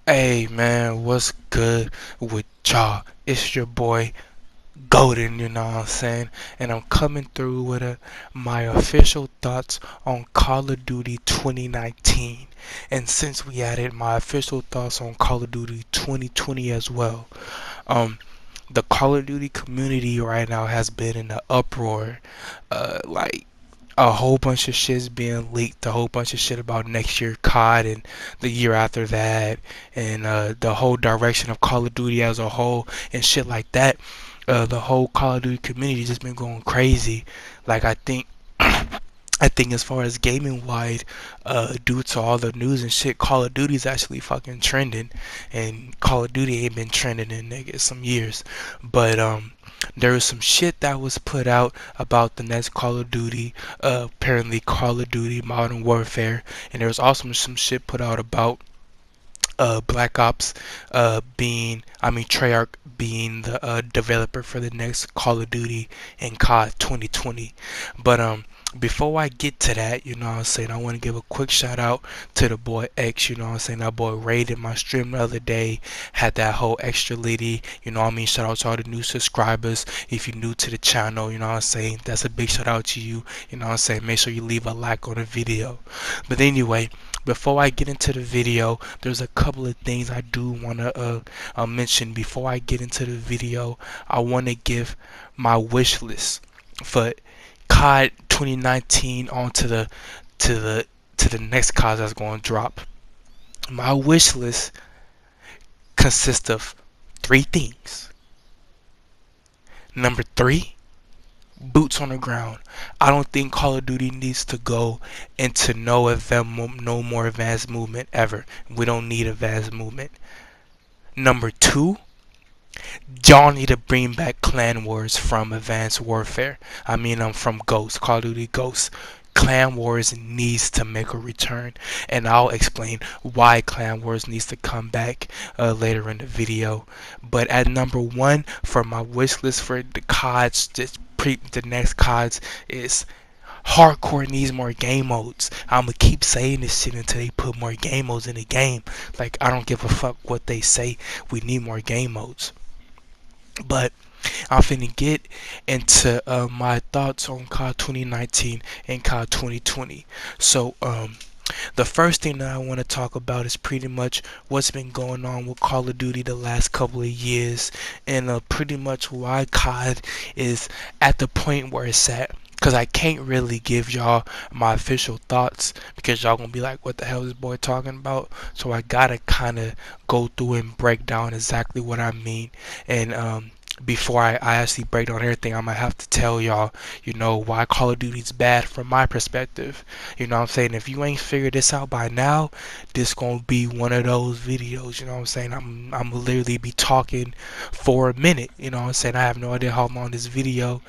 Hey man, what's good with y'all? It's your boy Golden, you know what I'm saying? And I'm coming through with my official thoughts on Call of Duty 2019. And since we added my official thoughts on Call of Duty 2020 as well, the Call of Duty community right now has been in an uproar. Like a whole bunch of shit's being leaked, a whole bunch of shit about next year COD and the year after that, and the whole direction of Call of Duty as a whole and shit like that. The whole Call of Duty community just been going crazy. Like I think as far as gaming wide, due to all the news and shit, Call of Duty's actually fucking trending, and Call of Duty ain't been trending in nigga some years. But there was some shit that was put out about the next Call of Duty, apparently Call of Duty Modern Warfare, and there was also some shit put out about Black Ops Treyarch being the developer for the next Call of Duty in COD 2020. But before I get to that, you know what I'm saying, I want to give a quick shout out to the boy X, you know what I'm saying, that boy raided my stream the other day, had that whole extra litty, you know what I mean, shout out to all the new subscribers. If you're new to the channel, you know what I'm saying, that's a big shout out to you, you know what I'm saying, make sure you leave a like on the video. But anyway, before I get into the video, there's a couple of things I do want to mention before I get into the video. I want to give my wish list for COD 2019 on to the to the next COD that's going to drop. My wish list consists of three things. Number three, boots on the ground. I don't think Call of Duty needs to go into no more advanced movement ever. We don't need advanced movement. Number two, y'all need to bring back clan wars from Advanced Warfare. From Ghost, Call of Duty Ghost. Clan Wars needs to make a return, and I'll explain why Clan Wars needs to come back later in the video. But at number one for my wish list for the CODs, the next CODs is hardcore needs more game modes. I'ma keep saying this shit until they put more game modes in the game. Like I don't give a fuck what they say. We need more game modes. But I'm finna get into my thoughts on COD 2019 and COD 2020. So, the first thing that I want to talk about is pretty much what's been going on with Call of Duty the last couple of years, and pretty much why COD is at the point where it's at. Because I can't really give y'all my official thoughts because y'all gonna be like, what the hell is this boy talking about? So I gotta kind of go through and break down exactly what I mean. And before I actually break down everything, I'm gonna have to tell y'all, why Call of Duty's bad from my perspective. You know what I'm saying? If you ain't figured this out by now, this gonna be one of those videos, you know what I'm saying? I'm literally be talking for a minute, you know what I'm saying? I have no idea how long this video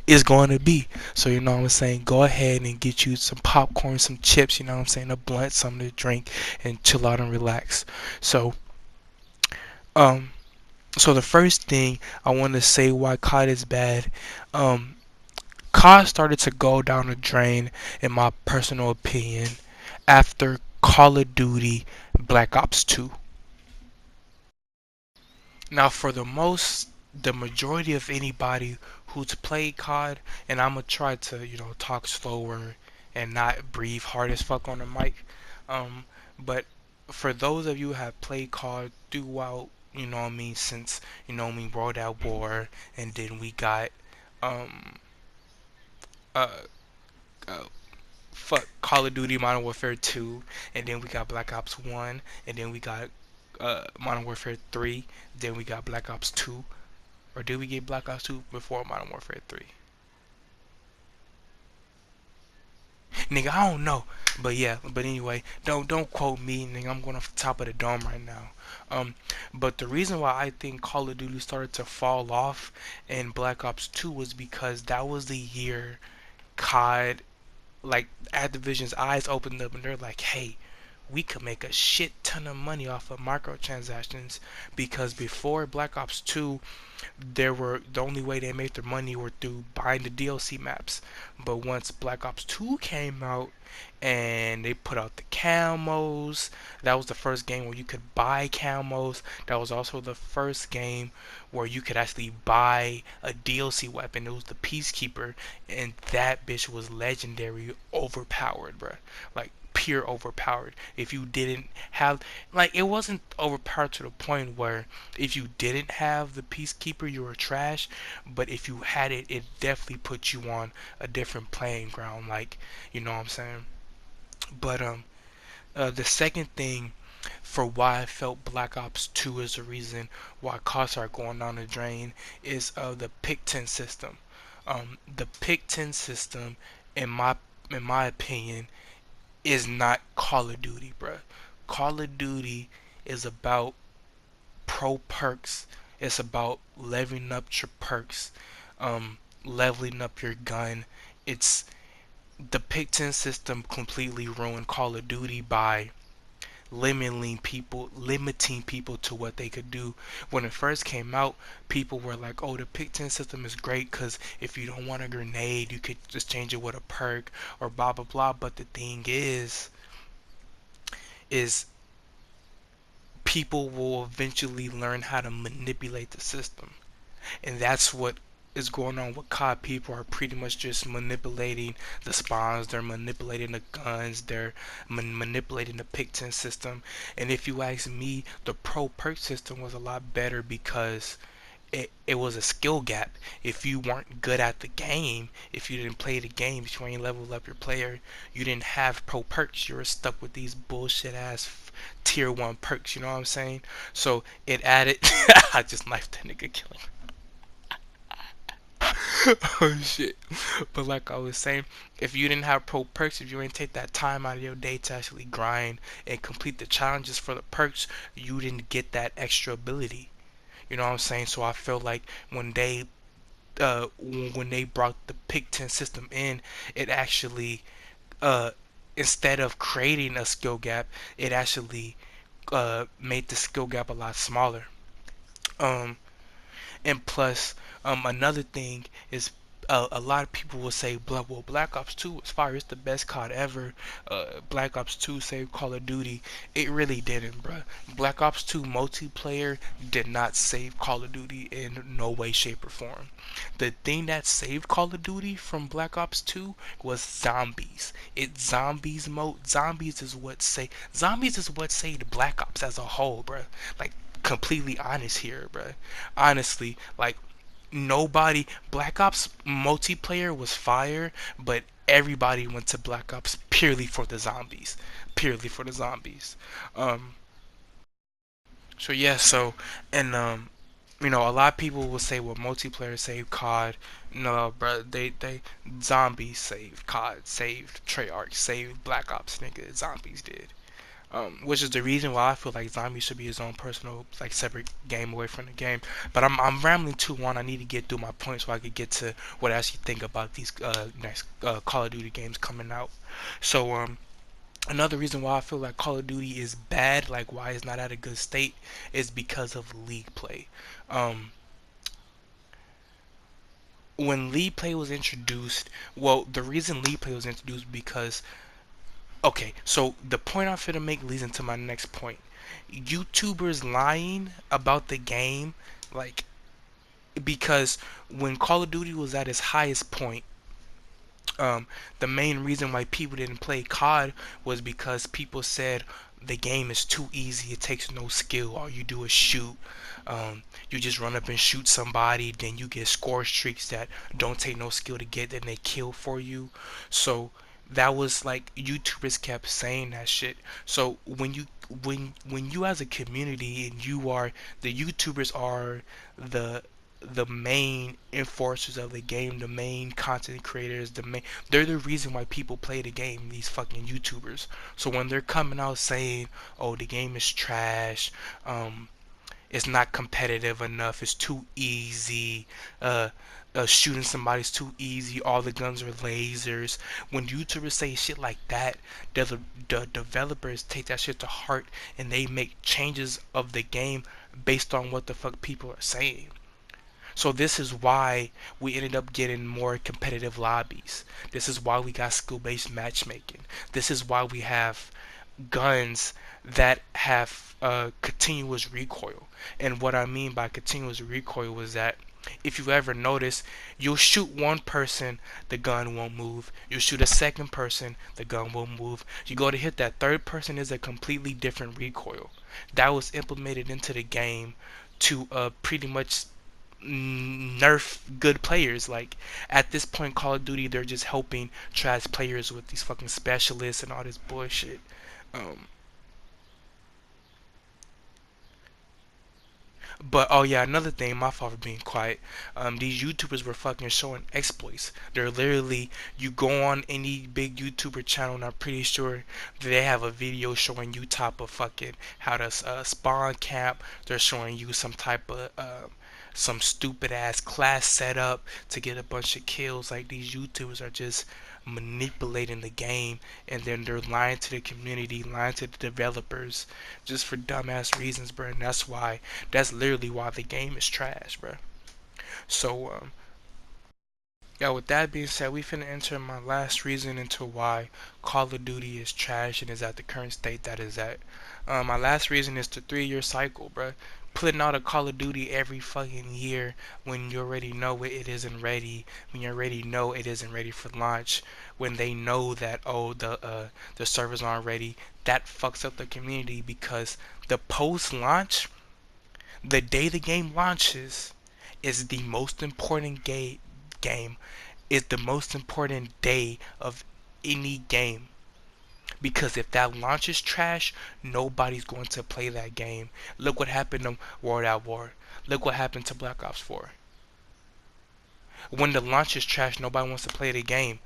is going to be. So you know what I'm saying? Go ahead and get you some popcorn, some chips, you know what I'm saying? A blunt, something to drink, and chill out and relax. So, um, so the first thing I want to say why COD is bad, um, COD started to go down the drain, in my personal opinion, after Call of Duty Black Ops 2. Now, for the majority of anybody who's played COD, and I'm gonna try to, talk slower and not breathe hard as fuck on the mic. But for those of you who have played COD throughout, since, World at War, and then we got, um, uh, uh, Call of Duty Modern Warfare 2, and then we got Black Ops 1, and then we got, Modern Warfare 3, then we got Black Ops 2. Or did we get Black Ops 2 before Modern Warfare 3? Nigga, I don't know. But yeah, but anyway, don't quote me, nigga. I'm going off the top of the dome right now. But the reason why I think Call of Duty started to fall off in Black Ops 2 was because that was the year COD, like Activision's eyes opened up and they're like, hey, we could make a shit ton of money off of microtransactions, because before Black Ops 2, the only way they made their money were through buying the DLC maps. But once Black Ops 2 came out and they put out the camos, that was the first game where you could buy camos. That was also the first game where you could actually buy a DLC weapon. It was the Peacekeeper, and that bitch was legendary, overpowered, bruh. Like pure overpowered. If you didn't have, like, it wasn't overpowered to the point where if you didn't have the Peacekeeper you were trash, but if you had it, it definitely put you on a different playing ground, like, you know what I'm saying. But the second thing for why I felt Black Ops 2 is the reason why costs are going down the drain is the Pigpen system. The Pigpen system, in my opinion, is not Call of Duty, bruh. Call of Duty is about pro perks. It's about leveling up your perks, leveling up your gun. It's the Pigpen system completely ruined Call of Duty by limiting people to what they could do. When it first came out, people were like, "Oh, the Pigpen system is great because if you don't want a grenade, you could just change it with a perk or blah blah blah." But the thing is people will eventually learn how to manipulate the system. And that's what is going on with COD. People are pretty much just manipulating the spawns, they're manipulating the guns, they're manipulating the Pigpen system. And if you ask me, the pro perk system was a lot better because it was a skill gap. If you weren't good at the game, if you didn't play the game, if you ain't leveled up your player, you didn't have pro perks. You were stuck with these bullshit ass tier 1 perks, you know what I'm saying? So it added I just knifed that nigga killing. Oh shit. But like I was saying, if you didn't have pro perks, if you didn't take that time out of your day to actually grind and complete the challenges for the perks, you didn't get that extra ability. You know what I'm saying? So I feel like when they brought the Pigpen system in, it actually uh instead of creating a skill gap, it actually made the skill gap a lot smaller. Um and plus, another thing is a lot of people will say, well, Black Ops 2 is fire. It's the best COD ever. Black Ops 2 saved Call of Duty. It really didn't, bruh. Black Ops 2 multiplayer did not save Call of Duty in no way, shape, or form. The thing that saved Call of Duty from Black Ops 2 was zombies. It's zombies mode. Zombies is what saved Black Ops as a whole, bruh. Like, completely honest here, bruh. Honestly, like, nobody, Black Ops multiplayer was fire, but everybody went to Black Ops purely for the zombies. Purely for the zombies. Um so yeah, so and a lot of people will say, well, multiplayer saved COD. No, bro, they zombies saved COD, saved Treyarch, saved Black Ops, nigga. Zombies did. Which is the reason why I feel like Zombie should be his own personal, like, separate game away from the game. But I'm rambling too long. I need to get through my points so I could get to what I actually think about these next Call of Duty games coming out. So another reason why I feel like Call of Duty is bad, like why it's not at a good state, is because of League play. Um, when League play was introduced, well, the reason League play was introduced because, okay, so the point I'm finna make leads into my next point. YouTubers lying about the game, like, because when Call of Duty was at its highest point, the main reason why people didn't play COD was because people said the game is too easy. It takes no skill. All you do is shoot. You just run up and shoot somebody. Then you get score streaks that don't take no skill to get. Then they kill for you. So that was like YouTubers kept saying that shit. So when you as a community and you are the YouTubers are the the main enforcers of the game, the main content creators, they're the reason why people play the game, these fucking YouTubers. So when they're coming out saying, "Oh, the game is trash, it's not competitive enough, it's too easy, uh, shooting somebody's too easy. All the guns are lasers. When YouTubers say shit like that, the developers take that shit to heart and they make changes of the game based on what the fuck people are saying. So this is why we ended up getting more competitive lobbies. This is why we got skill-based matchmaking. This is why we have guns that have continuous recoil. And what I mean by continuous recoil was that if you ever notice, you'll shoot one person, the gun won't move. You shoot a second person, the gun won't move. You go to hit that third person, is a completely different recoil. That was implemented into the game to pretty much nerf good players. Like at this point, Call of Duty, they're just helping trash players with these fucking specialists and all this bullshit. Um, But oh yeah, another thing, my fault for being quiet. These YouTubers were fucking showing exploits. They're literally, you go on any big YouTuber channel, and I'm pretty sure they have a video showing you type of fucking how to spawn camp. They're showing you some type of some stupid ass class setup to get a bunch of kills. Like these YouTubers are just manipulating the game, and then they're lying to the community, lying to the developers, just for dumbass reasons, bro. And that's literally why the game is trash, bro. So yeah, with that being said, we finna enter my last reason into why Call of Duty is trash and is at the current state that is at. My last reason is the 3-year cycle, bruh. Putting out a Call of Duty every fucking year when you already know it isn't ready, when you already know it isn't ready for launch, when they know that the servers aren't ready, that fucks up the community because the post-launch, the day the game launches, is the most important game is the most important day of any game. Because if that launch is trash, nobody's going to play that game. Look what happened to World at War. Look what happened to Black Ops 4. When the launch is trash, nobody wants to play the game.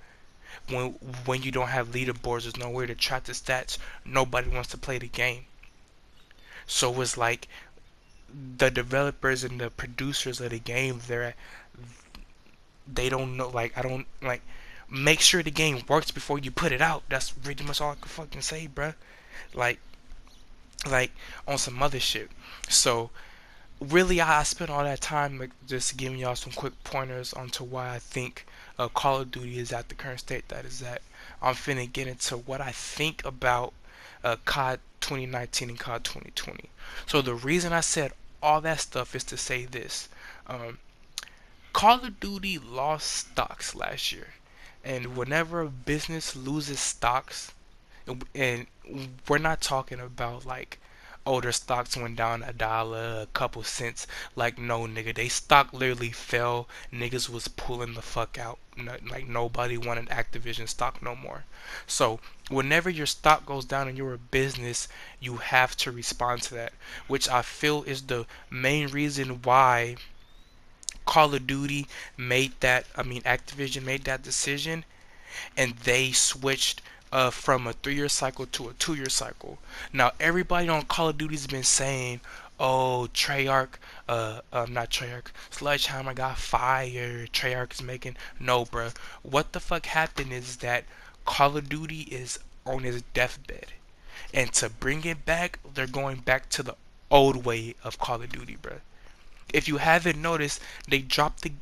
When when you don't have leaderboards, there's nowhere to track the stats, nobody wants to play the game. So it's like the developers and the producers of the game, they don't know. Like I don't like make sure the game works before you put it out. That's pretty much all I can fucking say, bruh. Like, like on some other shit. So really, I spent all that time like just giving y'all some quick pointers onto why I think Call of Duty is at the current state that is at. I'm finna get into what I think about COD 2019 and COD 2020. So the reason I said all that stuff is to say this. Um, Call of Duty lost stocks last year, and whenever a business loses stocks, and we're not talking about like, oh, their stocks went down $1, a couple cents. Like, no, nigga, they stock literally fell. Niggas was pulling the fuck out. Like, nobody wanted Activision stock no more. So, whenever your stock goes down and you're a business, you have to respond to that, which I feel is the main reason why Call of Duty made that. I mean, Activision made that decision, and they switched from a 3-year cycle to a 2-year cycle. Now everybody on Call of Duty's been saying, "Oh, Treyarch, not Treyarch, Sledgehammer got fired. Treyarch is making no, bruh. What the fuck happened is that Call of Duty is on its deathbed, and to bring it back, they're going back to the old way of Call of Duty, bruh. If you haven't noticed, they dropped the.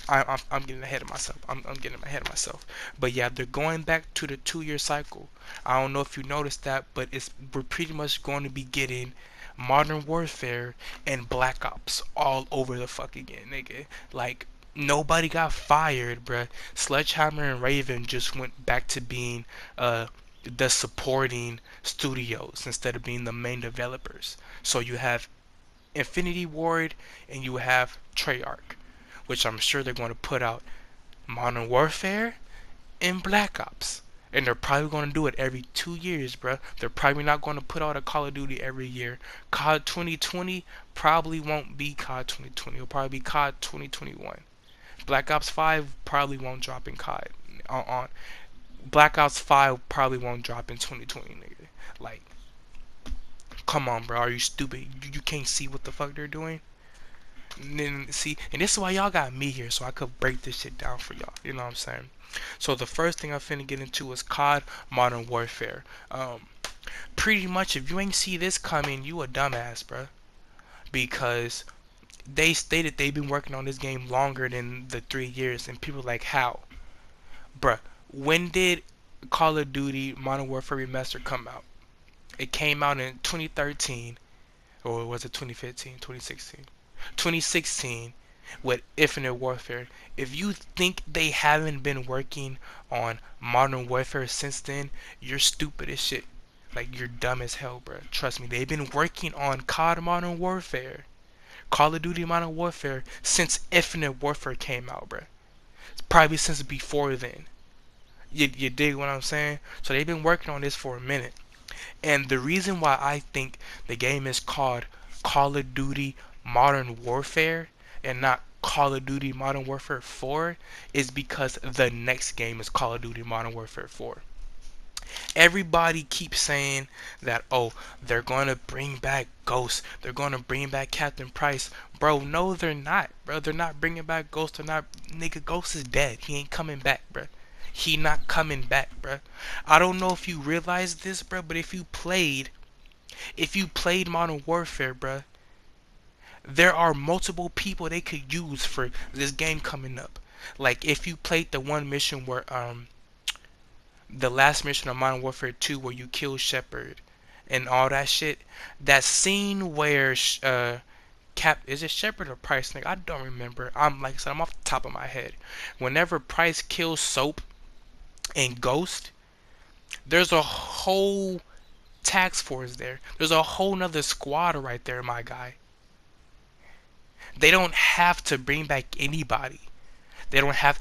I'm getting ahead of myself. I'm getting ahead of myself. But yeah, they're going back to the 2-year cycle. I don't know if you noticed that, but we're pretty much going to be getting Modern Warfare and Black Ops all over the fuck again, nigga. Like nobody got fired, bruh. Sledgehammer and Raven just went back to being the supporting studios instead of being the main developers. So you have Infinity Ward and you have Treyarch, which I'm sure they're going to put out Modern Warfare and Black Ops. And they're probably going to do it every 2 years, bro. They're probably not going to put out a Call of Duty every year. COD 2020 probably won't be COD 2020. It'll probably be COD 2021. Black Ops 5 probably won't drop in COD. On Black Ops 5 probably won't drop in 2020, nigga. Like, come on, bro. Are you stupid? You can't see what the fuck they're doing? And then, see, and this is why y'all got me here, so I could break this shit down for y'all. You know what I'm saying? So the first thing I'm finna get into is COD Modern Warfare. Pretty much, if you ain't see this coming, you a dumbass, bruh. Because they stated they've been working on this game longer than the 3 years, and people are like, how? Bruh, when did Call of Duty Modern Warfare Remastered come out? It came out in 2013, or was it 2015, 2016? 2016 with Infinite Warfare. If you think they haven't been working on Modern Warfare since then, you're stupid as shit. Like, you're dumb as hell, bro. Trust me, they've been working on COD Modern Warfare, Call of Duty Modern Warfare, since Infinite Warfare came out, bro. Probably since before then. You dig what I'm saying? So they've been working on this for a minute. And the reason why I think the game is called Call of Duty Modern Warfare and not Call of Duty Modern Warfare 4 is because the next game is Call of Duty Modern Warfare 4. Everybody keeps saying that, oh, they're going to bring back Ghost. They're going to bring back Captain Price. Bro, no, they're not. Bro, they're not bringing back Ghost. They're not. Nigga, Ghost is dead. He ain't coming back, bro. He not coming back, bro. I don't know if you realize this, bro, but if you played Modern Warfare, bro, there are multiple people they could use for this game coming up. Like if you played the one mission where the last mission of Modern Warfare 2 where you kill Shepard and all that shit, that scene where is it Shepard or Price? Like, I don't remember. I'm like I said, I'm off the top of my head. Whenever Price kills Soap and Ghost, there's a whole task force there. There's a whole nother squad right there, my guy. They don't have to bring back anybody. They don't have.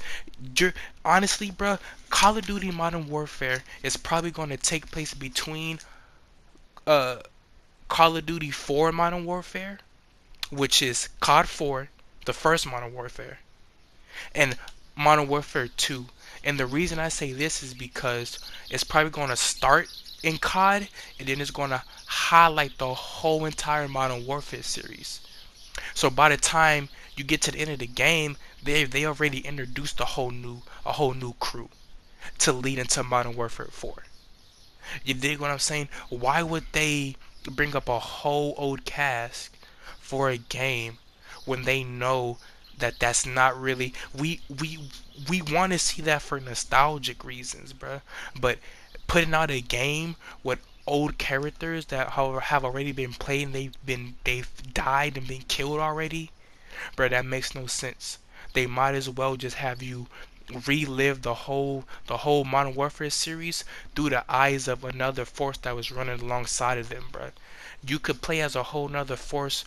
Honestly, bro, Call of Duty Modern Warfare is probably going to take place between uh, Call of Duty 4 Modern Warfare, which is COD 4, the first Modern Warfare, and Modern Warfare 2. And the reason I say this is because it's probably going to start in COD, and then it's going to highlight the whole entire Modern Warfare series. So by the time you get to the end of the game, they already introduced a whole new crew to lead into Modern Warfare 4. You dig what I'm saying? Why would they bring up a whole old cast for a game when they know that that's not really we want to see that for nostalgic reasons, bruh. But putting out a game with old characters that have already been played and they've died and been killed already, bro, that makes no sense. They might as well just have you relive the whole Modern Warfare series through the eyes of another force that was running alongside of them, bro. You could play as a whole nother force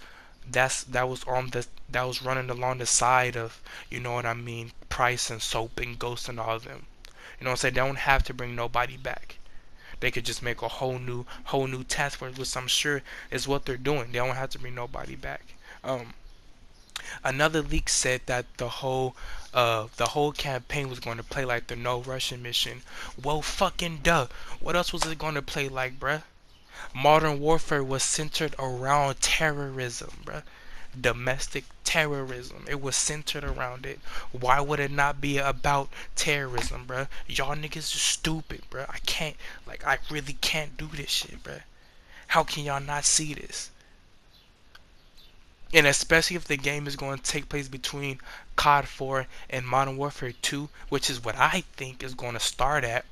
that was running along the side of, you know what I mean, Price and Soap and Ghost and all of them. You know what I'm saying? They don't have to bring nobody back. They could just make a whole new task force, which I'm sure is what they're doing. They don't have to bring nobody back. Another leak said that the whole campaign was going to play like the No Russian mission. Well, fucking duh. What else was it going to play like, bruh? Modern Warfare was centered around terrorism, bruh. Domestic terrorism. It was centered around it. Why would it not be about terrorism, bruh? Y'all niggas are stupid, bruh. I really can't do this shit, bruh. How can y'all not see this? And especially if the game is going to take place between COD 4 and Modern Warfare 2, which is what I think is going to start at,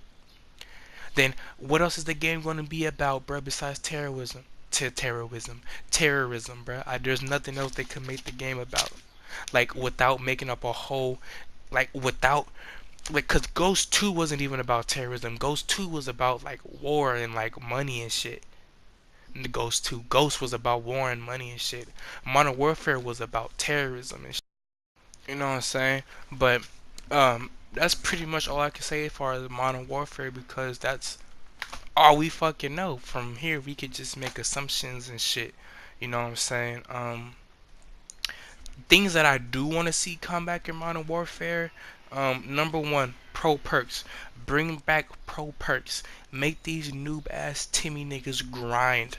then what else is the game going to be about, bro, besides terrorism? Terrorism, bro. There's nothing else they could make the game about. Like, without making up a whole, cause Ghost 2 wasn't even about terrorism. Ghost 2 was about, like, war and, like, money and shit. The Ghost 2. Ghost was about war and money and shit. Modern Warfare was about terrorism and shit. You know what I'm saying? But that's pretty much all I can say as far as Modern Warfare, because that's all we fucking know. From here we could just make assumptions and shit. You know what I'm saying? Things that I do want to see come back in Modern Warfare. Number one, pro perks. Bring back pro perks. Make these noob ass Timmy niggas grind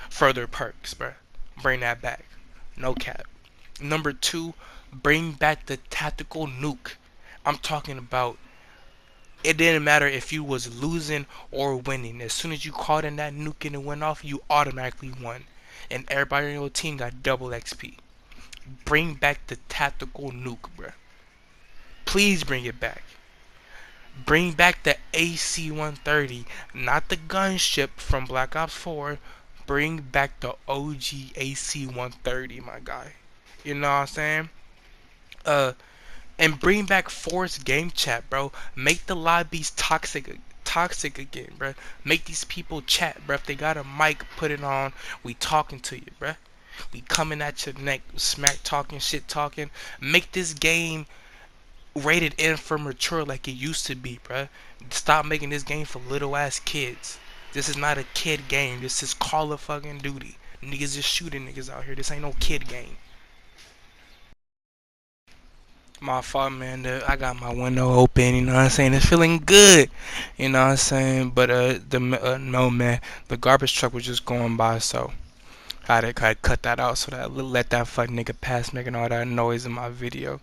further perks, bruh. Bring that back. No cap. Number two, bring back the tactical nuke. I'm talking about, it didn't matter if you was losing or winning. As soon as you called in that nuke and it went off, you automatically won. And everybody on your team got double XP. Bring back the tactical nuke, bruh. Please bring it back. Bring back the AC-130, not the gunship from Black Ops 4. Bring back the OG AC-130, my guy. You know what I'm saying? Uh, and bring back Force game chat, bro. Make the lobbies toxic again, bro. Make these people chat, bro. If they got a mic, put it on. We talking to you, bro. We coming at your neck, smack talking, shit talking. Make this game rated M for mature like it used to be, bruh. Stop making this game for little ass kids. This is not a kid game. This is Call of fucking Duty. Niggas just shooting niggas out here. This ain't no kid game. My fault, man. I got my window open. You know what I'm saying? It's feeling good. You know what I'm saying? But no, man. The garbage truck was just going by, so I had to cut that out so that I let that fucking nigga pass making all that noise in my video.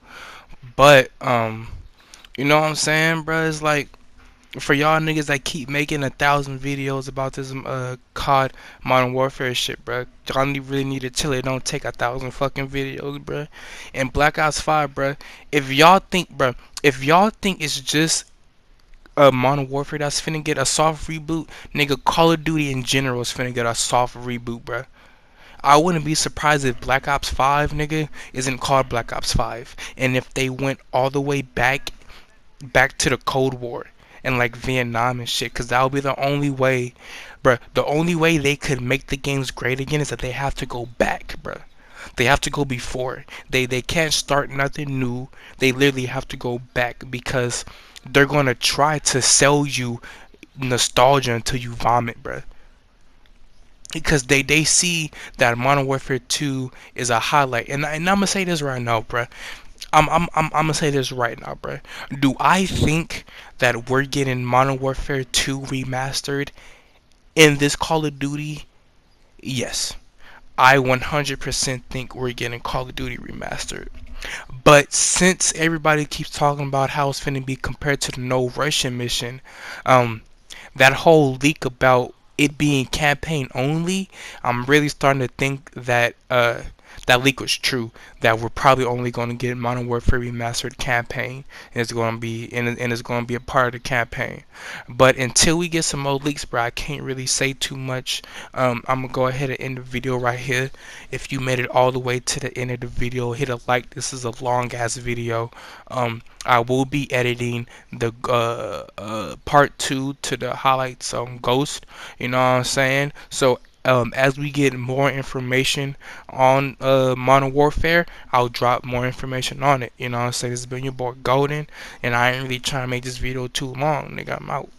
But you know what I'm saying, bro? It's like, for y'all niggas that keep making 1,000 videos about this COD Modern Warfare shit, bro, y'all really need to chill. It don't take 1,000 fucking videos, bro. And Black Ops 5, bro, if y'all think, it's just Modern Warfare that's finna get a soft reboot, nigga, Call of Duty in general is finna get a soft reboot, bro. I wouldn't be surprised if Black Ops 5, nigga, isn't called Black Ops 5. And if they went all the way back to the Cold War and like Vietnam and shit, because that would be the only way, bruh. The only way they could make the games great again is that they have to go back, bruh. They have to go before. They can't start nothing new. They literally have to go back because they're gonna try to sell you nostalgia until you vomit, bruh. Because they see that Modern Warfare 2 is a highlight, and I'm gonna say this right now, bruh. I'm gonna say this right now, bruh. Do I think that we're getting Modern Warfare 2 remastered in this Call of Duty? Yes. I 100% think we're getting Call of Duty remastered. But since everybody keeps talking about how it's finna be compared to the No Russian mission, um, that whole leak about it being campaign only, I'm really starting to think that that leak was true. That we're probably only going to get Modern Warfare Remastered campaign, and it's going to be and it's going to be a part of the campaign. But until we get some more leaks, bro, I can't really say too much. I'm gonna go ahead and end the video right here. If you made it all the way to the end of the video, hit a like. This is a long ass video. I will be editing the part 2 to the highlights on Ghost. You know what I'm saying? So as we get more information on Modern Warfare, I'll drop more information on it. You know what I'm saying? This has been your boy Golden, and I ain't really trying to make this video too long. Nigga, I'm out.